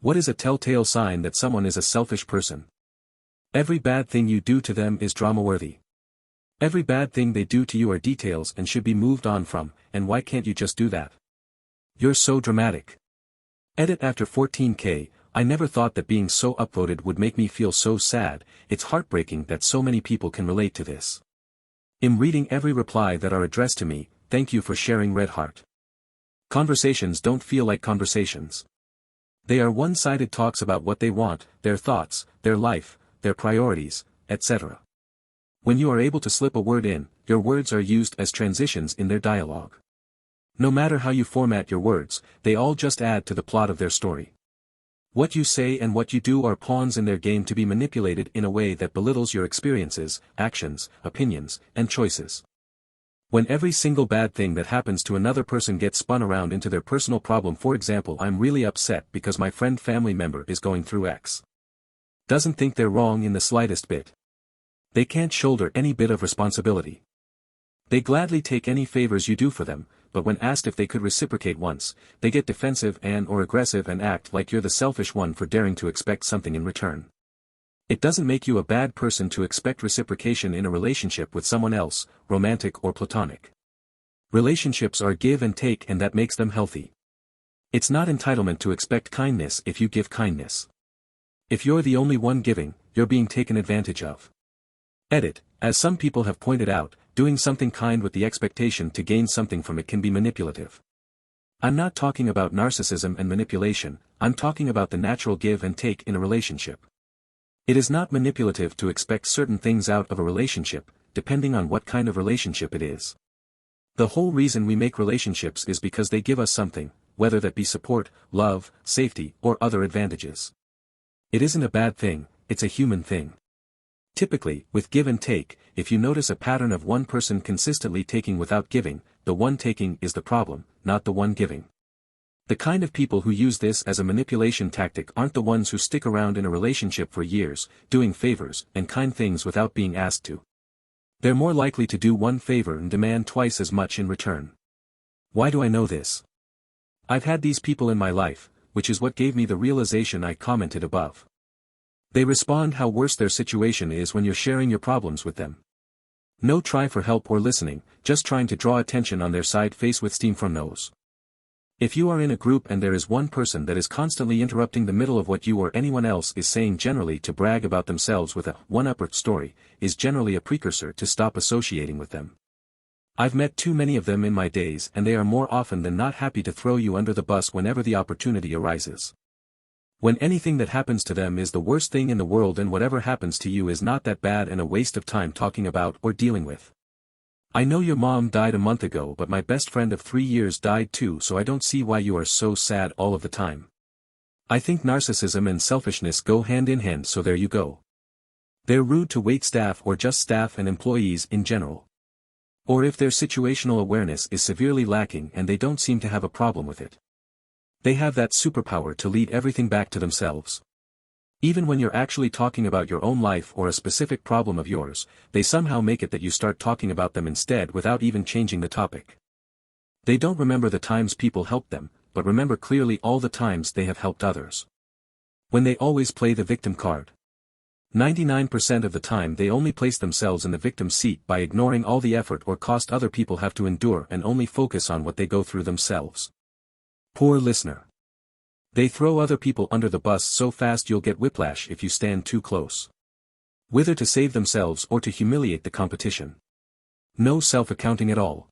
What is a telltale sign that someone is a selfish person? Every bad thing you do to them is drama-worthy. Every bad thing they do to you are details and should be moved on from, and why can't you just do that? You're so dramatic. Edit after 14K, I never thought that being so upvoted would make me feel so sad. It's heartbreaking that so many people can relate to this. I'm reading every reply that are addressed to me. Thank you for sharing, red heart. Conversations don't feel like conversations. They are one-sided talks about what they want, their thoughts, their life, their priorities, etc. When you are able to slip a word in, your words are used as transitions in their dialogue. No matter how you format your words, they all just add to the plot of their story. What you say and what you do are pawns in their game to be manipulated in a way that belittles your experiences, actions, opinions, and choices. When every single bad thing that happens to another person gets spun around into their personal problem, for example, I'm really upset because my family member is going through X. Doesn't think they're wrong in the slightest bit. They can't shoulder any bit of responsibility. They gladly take any favors you do for them, but when asked if they could reciprocate once, they get defensive or aggressive and act like you're the selfish one for daring to expect something in return. It doesn't make you a bad person to expect reciprocation in a relationship with someone else, romantic or platonic. Relationships are give and take, and that makes them healthy. It's not entitlement to expect kindness if you give kindness. If you're the only one giving, you're being taken advantage of. Edit, as some people have pointed out, doing something kind with the expectation to gain something from it can be manipulative. I'm not talking about narcissism and manipulation, I'm talking about the natural give and take in a relationship. It is not manipulative to expect certain things out of a relationship, depending on what kind of relationship it is. The whole reason we make relationships is because they give us something, whether that be support, love, safety, or other advantages. It isn't a bad thing, it's a human thing. Typically, with give and take, if you notice a pattern of one person consistently taking without giving, the one taking is the problem, not the one giving. The kind of people who use this as a manipulation tactic aren't the ones who stick around in a relationship for years, doing favors and kind things without being asked to. They're more likely to do one favor and demand twice as much in return. Why do I know this? I've had these people in my life, which is what gave me the realization I commented above. They respond how worse their situation is when you're sharing your problems with them. No try for help or listening, just trying to draw attention on their side face with steam from nose. If you are in a group and there is one person that is constantly interrupting the middle of what you or anyone else is saying, generally to brag about themselves with a one-upper story, is generally a precursor to stop associating with them. I've met too many of them in my days, and they are more often than not happy to throw you under the bus whenever the opportunity arises. When anything that happens to them is the worst thing in the world, and whatever happens to you is not that bad and a waste of time talking about or dealing with. I know your mom died a month ago, but my best friend of 3 years died too, so I don't see why you are so sad all of the time. I think narcissism and selfishness go hand in hand, so there you go. They're rude to wait staff or just staff and employees in general. Or if their situational awareness is severely lacking and they don't seem to have a problem with it. They have that superpower to lead everything back to themselves. Even when you're actually talking about your own life or a specific problem of yours, they somehow make it that you start talking about them instead without even changing the topic. They don't remember the times people helped them, but remember clearly all the times they have helped others. When they always play the victim card. 99% of the time they only place themselves in the victim seat by ignoring all the effort or cost other people have to endure and only focus on what they go through themselves. Poor listener. They throw other people under the bus so fast you'll get whiplash if you stand too close. Whether to save themselves or to humiliate the competition. No self-accounting at all.